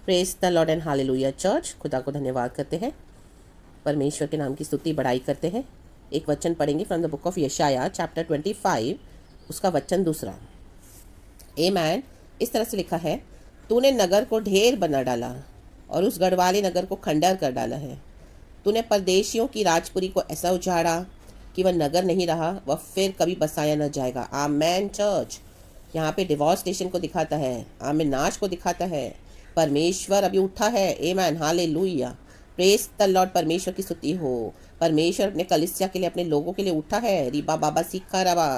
Praise the Lord and hallelujah church. खुदा को धन्यवाद करते हैं, परमेश्वर के नाम की स्तुति बढ़ाई करते हैं। एक वचन पढ़ेंगे फ्रॉम द बुक ऑफ यशाया चैप्टर 25, उसका वचन दूसरा। आमेन। इस तरह से लिखा है, तूने नगर को ढेर बना डाला और उस गढ़वाले नगर को खंडर कर डाला है। तूने परदेशियों की राजपुरी को ऐसा उजाड़ा कि वह नगर नहीं रहा, वह फिर कभी बसाया न जाएगा। आमेन चर्च। यहाँ पे डिवॉर्स्टेशन को दिखाता है, आमेन, नाश को दिखाता है। परमेश्वर अभी उठा है। आमेन, हालेलुया, प्रेज द लॉर्ड। परमेश्वर की स्तुति हो। परमेश्वर अपने कलीसिया के लिए, अपने लोगों के लिए उठा है। रिबा बाबा सीखा रबा।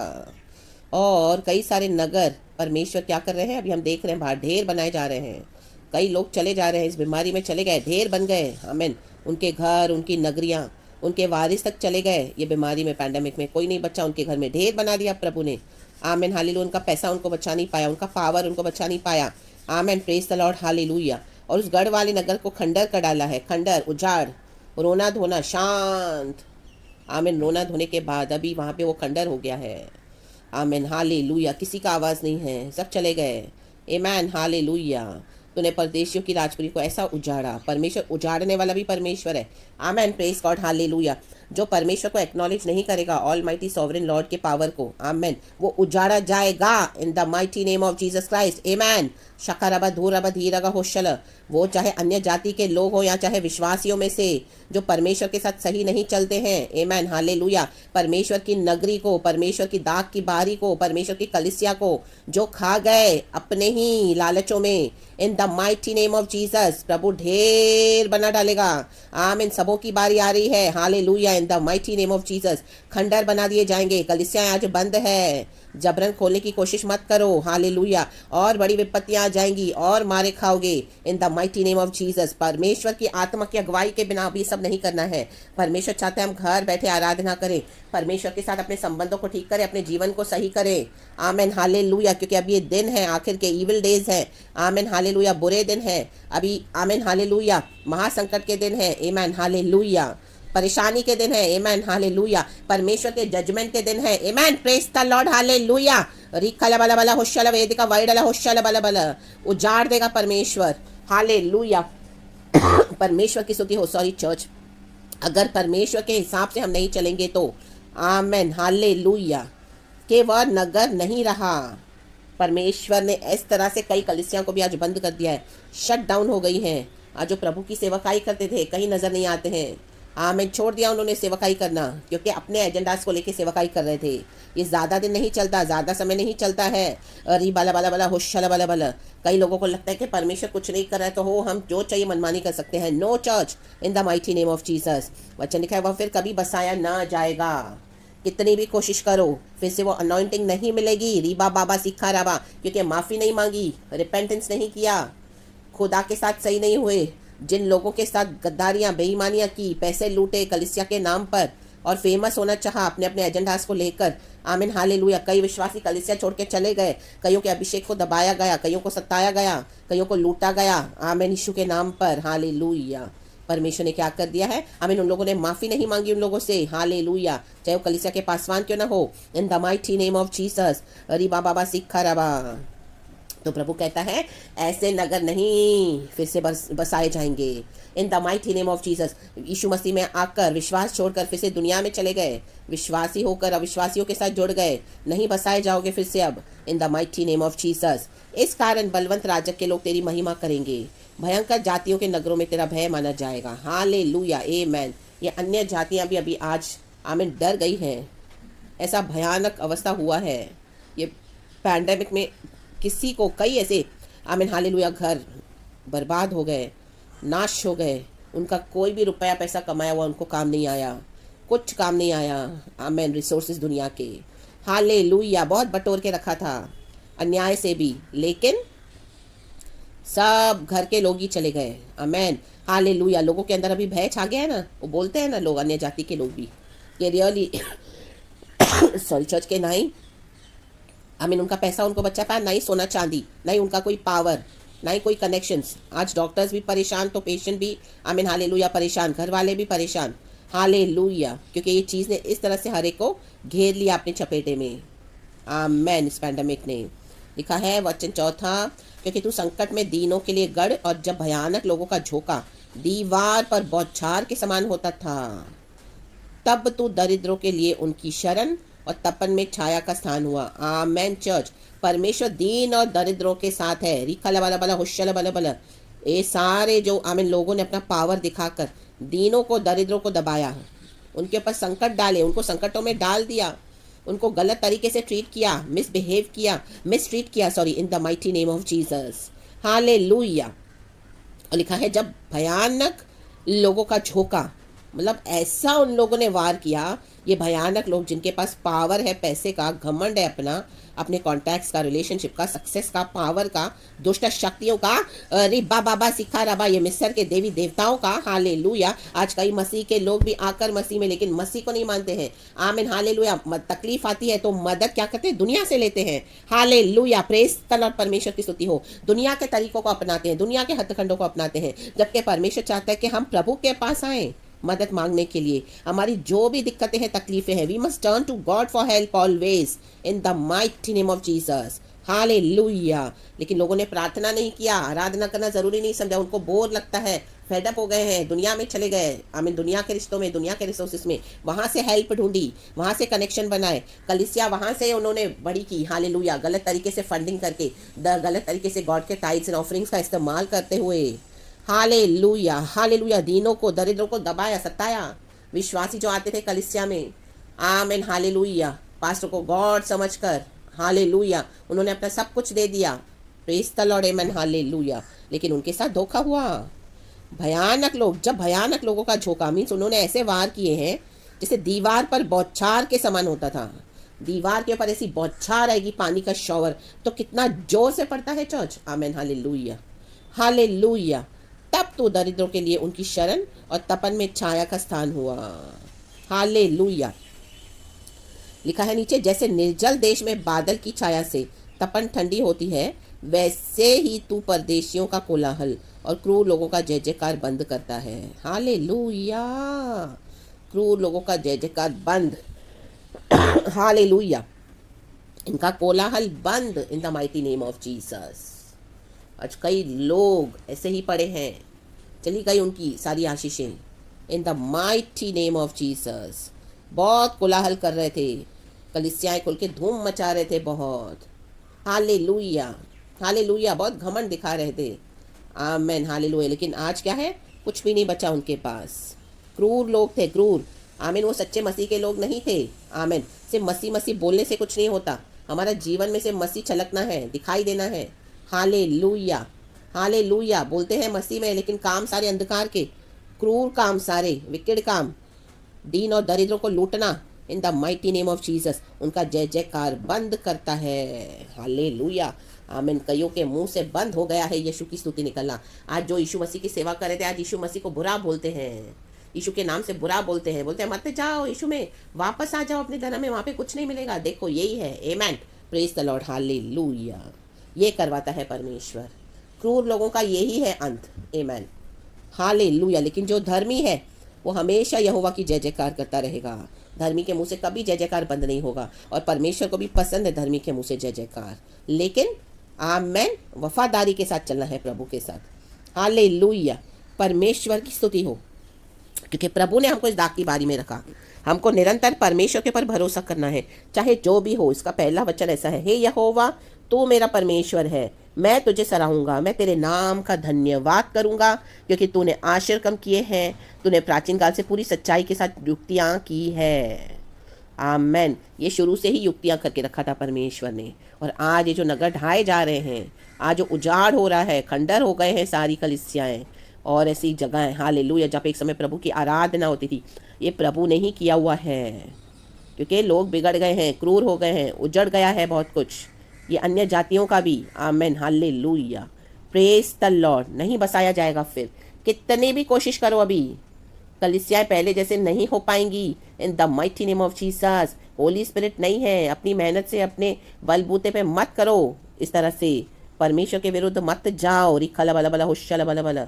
और कई सारे नगर परमेश्वर क्या कर रहे हैं, अभी हम देख रहे हैं, बाहर ढेर बनाए जा रहे हैं। कई लोग चले जा रहे हैं, इस बीमारी में चले गए, ढेर बन गए। आमीन। उनके घर, उनकी नगरियाँ, उनके वारिस तक चले गए। ये बीमारी में, पैंडेमिक में कोई नहीं बचा, उनके घर में ढेर बना दिया प्रभु ने। आमीन, हालेलुया। उनका पैसा उनको बचा नहीं पाया, उनका पावर उनको बचा नहीं पाया। आमीन, प्रेज द लॉर्ड, हालेलुया। और उस गढ़ वाले नगर को खंडर कर डाला है। खंडर, उजाड़, रोना धोना, शांत। आमीन। रोना धोने के बाद अभी वहाँ पे वो खंडर हो गया है। आमीन, हालेलुया। किसी का आवाज़ नहीं है, सब चले गए। आमीन, हालेलुया। तूने परदेशियों की राजपुरी को ऐसा उजाड़ा। परमेश्वर उजाड़ने वाला भी परमेश्वर है। आमीन, प्रेज गॉड, हालेलुया। जो परमेश्वर को एक्नॉलेज नहीं करेगा, ऑल माइटी सॉवरेन लॉर्ड के पावर को, आमीन, वो उजाड़ा जाएगा इन the mighty name of Jesus Christ. आमीन। शकारबा धूरबा धीरगा होशल। वो चाहे अन्य जाति के लोग हो या चाहे विश्वासियों में से जो परमेश्वर के साथ सही नहीं चलते हैं। आमीन, हालेलुया। परमेश्वर की नगरी को, परमेश्वर की दाग की बारी को, परमेश्वर की कलीसिया को जो खा गए अपने ही लालचों में, in the mighty name of Jesus प्रभु ढेर बना डालेगा। आमीन। सबों की बारी आ रही है। Hallelujah, in the mighty name of Jesus. खंडर बना दिए जाएंगे। कलीसियाएं आज बंद है, जबरन खोलने की कोशिश मत करो। हालेलुया। और बड़ी विपत्तियां आ जाएंगी और मारे खाओगे इन the mighty name of Jesus. परमेश्वर की आत्मा की अगुवाई के बिना भी सब नहीं करना है। परमेश्वर चाहते हैं हम घर बैठे आराधना करें, परमेश्वर के साथ अपने संबंधों को ठीक करें, अपने जीवन को सही करें। आमीन, हालेलुया। क्योंकि अब ये दिन है, आखिर के इविल डेज हैं। आमीन, हालेलुया। बुरे दिन है अभी। आमीन, हालेलुया। महासंकट के दिन है। आमीन, हालेलुया। परेशानी के दिन है। आमीन, हालेलुया। परमेश्वर के जजमेंट के दिन है। आमीन, प्रेज द लॉर्ड, हालेलुया। रिखला बला बला होशला वेदिका वाइडला होशला बला बला। उजाड़ देगा परमेश्वर। हालेलुया। परमेश्वर की स्तुति हो। सॉरी चर्च, अगर परमेश्वर के हिसाब से हम नहीं चलेंगे तो, आमीन, हालेलुया, कि वह नगर नहीं रहा। परमेश्वर ने इस तरह से कई कलीसियाओं को भी आज बंद कर दिया है, शट डाउन हो गई हैं। आज जो प्रभु की सेवकाई करते थे कहीं नजर नहीं आते हैं। आमीन, छोड़ दिया उन्होंने सेवकाई करना, क्योंकि अपने एजेंडास को लेके सेवकाई कर रहे थे। ये ज़्यादा दिन नहीं चलता, ज़्यादा समय नहीं चलता है। अरे बाला बाला बाला होशला बाला बाला। कई लोगों को लगता है कि परमेश्वर कुछ नहीं कर रहा है तो हो हम जो चाहिए मनमानी कर सकते हैं। No church, in the mighty name of Jesus. वचन लिखा है, वह फिर कभी बसाया ना जाएगा। कितनी भी कोशिश करो, फिर से वो अनॉइंटिंग नहीं मिलेगी। रीबा बाबा सीखा राबा। क्योंकि माफ़ी नहीं मांगी, रिपेंटेंस नहीं किया, खुदा के साथ सही नहीं हुए, जिन लोगों के साथ गद्दारियां, बेईमानियां की, पैसे लूटे कलीसिया के नाम पर और फेमस होना चाहा अपने अपने एजेंडास को लेकर। आमीन, हालेलुया। कई विश्वासी कलीसिया छोड़ के चले गए। कईयों के अभिषेक को दबाया गया, कईयों को सताया गया, कईयों को लूटा गया। आमीन, यीशु के नाम पर। हालेलुया। परमेश्वर ने क्या कर दिया है, आमीन, उन लोगों ने माफ़ी नहीं मांगी उन लोगों से। हालेलुया। चाहे वो कलीसिया के पासवान क्यों ना हो। इन the mighty name of Jesus. अरे बाबा सीखा रबा। तो प्रभु कहता है ऐसे नगर नहीं फिर से बसाए जाएंगे। In the mighty name of Jesus. यीशु मसीह में आकर विश्वास छोड़कर फिर से दुनिया में चले गए, विश्वासी होकर अविश्वासियों के साथ जुड़ गए, नहीं बसाए जाओगे फिर से अब, इन the mighty name of Jesus. इस कारण बलवंत राजक के लोग तेरी महिमा करेंगे, भयंकर जातियों के नगरों में तेरा भय माना जाएगा। हालेलुया, आमीन। ये अन्य जातियां भी अभी आज, आमीन, डर गई हैं। ऐसा भयानक अवस्था हुआ है ये पैंडेमिक में। किसी को कई ऐसे, आमीन, हालेलुया, घर बर्बाद हो गए, नाश हो गए। उनका कोई भी रुपया पैसा कमाया हुआ उनको काम नहीं आया, कुछ काम नहीं आया। आमीन, रिसोर्सेज दुनिया के, हालेलुया, बहुत बटोर के रखा था अन्याय से भी, लेकिन सब घर के लोग ही चले गए। आमीन, हालेलुया। लोगों के अंदर अभी भय छा गया है ना। वो बोलते हैं ना लोग, अन्य जाति के लोग भी, ये रियली सॉरी चर्च के नहीं। आमीन, उनका पैसा उनको बचा पाया, नहीं सोना चांदी, नहीं उनका कोई पावर, नहीं कोई कनेक्शंस। आज डॉक्टर्स भी परेशान तो पेशेंट भी, आमीन, हालेलुया, परेशान, घर वाले भी परेशान। हालेलुया। क्योंकि ये चीज़ ने इस तरह से हर एक को घेर लिया अपने चपेटे में। आमीन, इस पैंडेमिक ने। लिखा है वचन चौथा, क्योंकि तू संकट में दीनों के लिए गढ़ और जब भयानक लोगों का झोंका दीवार पर बौछार के समान होता था, तब तू दरिद्रों के लिए उनकी शरण और तपन में छाया का स्थान हुआ। आमेन चर्च। परमेश्वर दीन और दरिद्रों के साथ है। रिखा लबला बला हुशल बला बला। ये सारे जो आमीन लोगों ने अपना पावर दिखाकर दीनों को दरिद्रों को दबाया, उनके ऊपर संकट डाले, उनको संकटों में डाल दिया, उनको गलत तरीके से ट्रीट किया, मिसट्रीट किया sorry, in the mighty name of Jesus. Hallelujah. और लिखा है जब भयानक लोगों का झोंका, मतलब ऐसा उन लोगों ने वार किया, ये भयानक लोग जिनके पास पावर है, पैसे का घमंड है, अपने कॉन्टैक्ट्स का, रिलेशनशिप का, सक्सेस का, पावर का, दुष्ट शक्तियों का, रिब्बा बाबा सिखा रबा, ये मिस्र के देवी देवताओं का। हालेलुया। आज कई मसीह के लोग भी आकर मसीह में, लेकिन मसीह को नहीं मानते हैं। आमीन हालेलुया। तकलीफ आती है तो मदद क्या करते हैं? दुनिया से लेते हैं। हालेलुया। Praise the Lord. परमेश्वर की स्तुति हो। दुनिया के तरीकों को अपनाते हैं, दुनिया के हथकंडों को अपनाते हैं, जबकि परमेश्वर चाहता है कि हम प्रभु के पास आए मदद मांगने के लिए। हमारी जो भी दिक्कतें हैं, तकलीफें हैं, we must turn to God for help always in the mighty name of Jesus. Hallelujah. लेकिन लोगों ने प्रार्थना नहीं किया, आराधना करना जरूरी नहीं समझा, उनको बोर लगता है, फेडअप हो गए हैं, दुनिया में चले गए, आमीन, दुनिया के रिश्तों में, दुनिया के रिसोर्सेस में, वहां से हेल्प ढूंढी, वहां से कनेक्शन बनाए, कलिसिया वहां से उन्होंने बड़ी की। हालेलुया। गलत तरीके से फंडिंग करके, गलत तरीके से गॉड के टाइट्स एंड ऑफरिंग्स का इस्तेमाल करते हुए, हालेलुया हालेलुया, दीनों को दरिद्रों को दबाया, सताया। विश्वासी जो आते थे कलिसिया में, आमीन हालेलुया, पास्टर को गॉड समझकर, हालेलुया, उन्होंने अपना सब कुछ दे दिया। प्रेज द लॉर्ड, आमीन हालेलुया। लेकिन उनके साथ धोखा हुआ। भयानक लोग, जब भयानक लोगों का झोंका, मीन्स उन्होंने ऐसे वार किए हैं जैसे दीवार पर बौछार के समान होता था। दीवार के ऊपर ऐसी बौछार आएगी, पानी का शॉवर, तो कितना जोर से पड़ता है चर्च। आमीन हालेलुया हालेलुया। तब तो दरिद्रों के लिए उनकी शरण और तपन में छाया का स्थान हुआ। हालेलुया। लिखा है नीचे, जैसे निर्जल देश में बादल की छाया से तपन ठंडी होती है, वैसे ही तू परदेशियों का कोलाहल और क्रूर लोगों का जय जयकार बंद करता है। हालेलुया। क्रूर लोगों का जय जयकार बंद। हालेलुया। इनका कोलाहल बंद इन the mighty name of Jesus. आज कई लोग ऐसे ही पड़े हैं, चली गई उनकी सारी आशीषें in the mighty name of Jesus. बहुत कोलाहल कर रहे थे, कलिसियाएं खुल के धूम मचा रहे थे बहुत। Hallelujah hallelujah. बहुत घमंड दिखा रहे थे। Amen hallelujah. लेकिन आज क्या है? कुछ भी नहीं बचा उनके पास। क्रूर लोग थे, क्रूर। आमीन। वो सच्चे मसीह के लोग नहीं थे। आमीन। सिर्फ मसीह मसीह बोलने से कुछ नहीं होता, हमारा जीवन में से मसीह छलकना है, दिखाई देना है। Hallelujah hallelujah. बोलते हैं मसीह में, लेकिन काम सारे अंधकार के, क्रूर काम सारे, विकेड काम, दीन और दरिद्रों को लूटना इन the mighty name of Jesus उनका जय जयकार बंद करता है। हालेलुया आमीन। कईयों के मुंह से बंद हो गया है यीशु की स्तुति निकलना। आज जो यीशु मसीह की सेवा कर रहे थे, आज यीशु मसीह को बुरा बोलते हैं, यीशु के नाम से बुरा बोलते हैं, बोलते हैं मत जाओ यीशु में, वापस आ जाओ अपने धर्म में, वहां पे कुछ नहीं मिलेगा। देखो यही है। आमीन। Praise the Lord. हालेलुया। ये करवाता है परमेश्वर। क्रूर लोगों का यही है अंत। आमीन हालेलुया। लेकिन जो धर्मी है वो हमेशा यहोवा की जय जयकार करता रहेगा। धर्मी के मुंह से कभी जय जयकार बंद नहीं होगा, और परमेश्वर को भी पसंद है धर्मी के मुंह से जय जयकार। लेकिन आमेन, वफादारी के साथ चलना है प्रभु के साथ। हालेलुया। परमेश्वर की स्तुति हो, क्योंकि प्रभु ने हमको इस दाग की बारी में रखा। हमको निरंतर परमेश्वर के ऊपर भरोसा करना है, चाहे जो भी हो। इसका पहला वचन ऐसा है, हे यहोवा तू मेरा परमेश्वर है, मैं तुझे सराहूंगा, मैं तेरे नाम का धन्यवाद करूंगा, क्योंकि तूने आश्चर्य कम किए हैं, तूने प्राचीन काल से पूरी सच्चाई के साथ युक्तियाँ की है। आमेन। ये शुरू से ही युक्तियाँ करके रखा था परमेश्वर ने। और आज ये जो नगर ढाए जा रहे हैं, आज जो उजाड़ हो रहा है, खंडर हो गए हैं सारी कलिसियाएं और ऐसी जगहें, हालेलुया, जहाँ पे एक समय प्रभु की आराधना होती थी, ये प्रभु ने ही किया हुआ है। क्योंकि लोग बिगड़ गए हैं, क्रूर हो गए हैं, उजड़ गया है बहुत कुछ, ये अन्य जातियों का भी। Amen hallelujah. Praise the Lord. नहीं बसाया जाएगा फिर, कितनी भी कोशिश करो, अभी कलिसियाएं पहले जैसे नहीं हो पाएंगी इन the mighty name of Jesus. Holi spirit नहीं है, अपनी मेहनत से, अपने बलबूते पे मत करो इस तरह से, परमेश्वर के विरुद्ध मत जाओ। रिखला बला बला हुशला बला बला।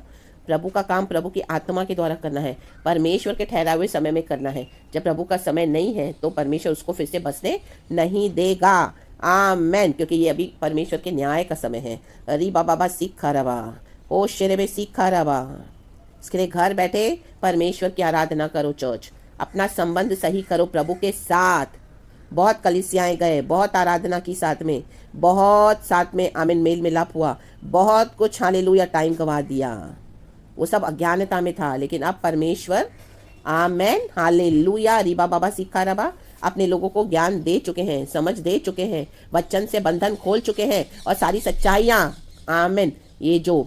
प्रभु का काम प्रभु की आत्मा के द्वारा करना है, परमेश्वर के ठहराए हुए समय में करना है। जब प्रभु का समय नहीं है तो परमेश्वर उसको फिर से बसने नहीं देगा। आमेन, क्योंकि ये अभी परमेश्वर के न्याय का समय है। अरे बाबा सीखा रवा, ओ शेरे में सीखा रवा। इसके लिए घर बैठे परमेश्वर की आराधना करो चर्च, अपना संबंध सही करो प्रभु के साथ। बहुत कलीसियाएं गए, बहुत आराधना की साथ में, बहुत साथ में आमीन मेल मिलाप हुआ, बहुत कुछ हालेलुया टाइम गवा दिया, वो सब अज्ञानता में था। लेकिन अब परमेश्वर आमेन हालेलुया रीबा बाबा सीखा रबा अपने लोगों को ज्ञान दे चुके हैं, समझ दे चुके हैं, वचन से बंधन खोल चुके हैं और सारी सच्चाइयाँ आमेन ये जो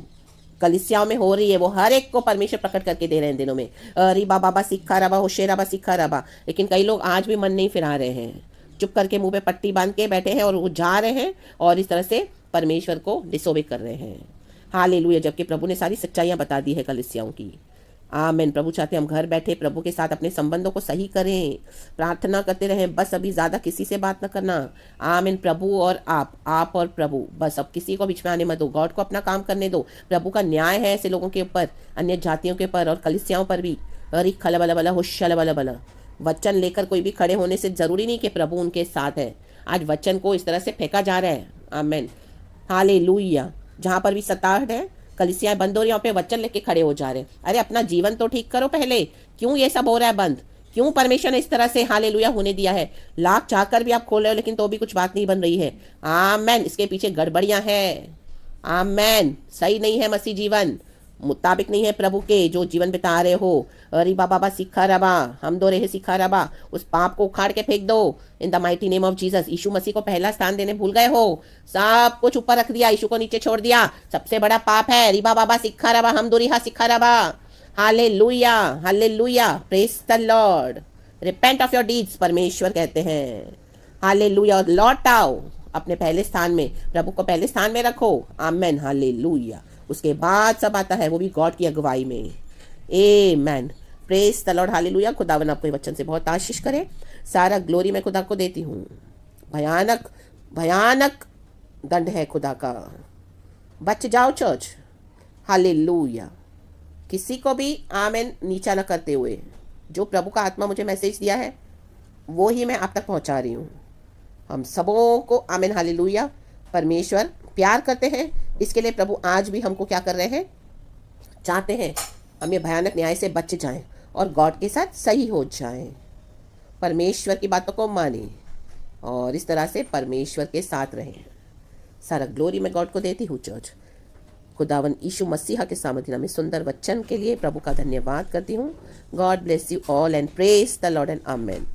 कलिसियाओं में हो रही है वो हर एक को परमेश्वर प्रकट करके दे रहे हैं दिनों में। रीबा बाबा सीखा रबा होशे रबा सीखा रबा। लेकिन कई लोग आज भी मन नहीं फिरा रहे हैं, चुप करके मुंह पे पट्टी बांध के बैठे हैं और वो जा रहे हैं और इस तरह से परमेश्वर को डिसोबे कर रहे हैं। हालेलुया, जबकि प्रभु ने सारी सच्चाइयाँ बता दी है कलीसियाओं की। आमीन। प्रभु चाहते हैं हम घर बैठे प्रभु के साथ अपने संबंधों को सही करें, प्रार्थना करते रहें, बस अभी ज़्यादा किसी से बात न करना। आमीन। प्रभु और आप और प्रभु, बस अब किसी को बीच में आने मत दो, गॉड को अपना काम करने दो। प्रभु का न्याय है ऐसे लोगों के ऊपर, अन्य जातियों के ऊपर और कलिसियाओं पर भी। अरे खला बला बला हुशल बला बला। वचन लेकर कोई भी खड़े होने से जरूरी नहीं कि प्रभु उनके साथ है। आज वचन को इस तरह से फेंका जा रहा है। आमीन हालेलुया। जहाँ पर भी सताहट है, कलिसियाँ बंद हो रही, यहाँ पे वचन लेके खड़े हो जा रहे हैं। अरे अपना जीवन तो ठीक करो पहले, क्यों ये सब हो रहा है बंद? क्यों परमेश्वर ने इस तरह से हालेलुया होने दिया है? लाख चाहकर भी आप खोल रहे हो लेकिन तो भी कुछ बात नहीं बन रही है। आमेन। इसके पीछे गड़बड़ियां हैं। आमेन। सही नहीं है मसीह जीवन, मुताबिक नहीं है प्रभु के जो जीवन बिता रहे हो। अरे बाबा सीखा रबा, हम दो रहे सीखा रबा। उस पाप को उखाड़ के फेंक दो in the mighty name of Jesus. यीशु मसीह को पहला स्थान देने भूल गए हो, सब कुछ ऊपर रख दिया, यीशु को नीचे छोड़ दिया। सबसे बड़ा पाप है रिबा बाबा सीखा रबा, हम दो रिहा सीखा रबा। Hallelujah hallelujah, praise the Lord. Repent of your deeds, परमेश्वर कहते हैं। हालेलुया, और लौट आओ अपने पहले स्थान में, प्रभु को पहले स्थान में रखो। Amen hallelujah. उसके बाद सब आता है, वो भी गॉड की अगुवाई में। Amen. Praise the Lord hallelujah. खुदावन आपको वचन से बहुत आशीष करे। सारा ग्लोरी मैं खुदा को देती हूँ। भयानक भयानक दंड है खुदा का, बच जाओ चर्च। हालेलुया। किसी को भी आमेन नीचा न करते हुए, जो प्रभु का आत्मा मुझे मैसेज दिया है वो ही मैं आप तक पहुंचा रही हूँ। हम सबों को आमेन हालेलुया परमेश्वर प्यार करते हैं। इसके लिए प्रभु आज भी हमको क्या कर रहे हैं, चाहते हैं हम ये भयानक न्याय से बच जाएं और गॉड के साथ सही हो जाएं, परमेश्वर की बातों को मानें और इस तरह से परमेश्वर के साथ रहें। सारा ग्लोरी मैं गॉड को देती हूँ चर्च। खुदावन यीशु मसीहा के सामर्थ्य में सुंदर वचन के लिए प्रभु का धन्यवाद करती हूँ। God bless you all and praise the Lord and amen.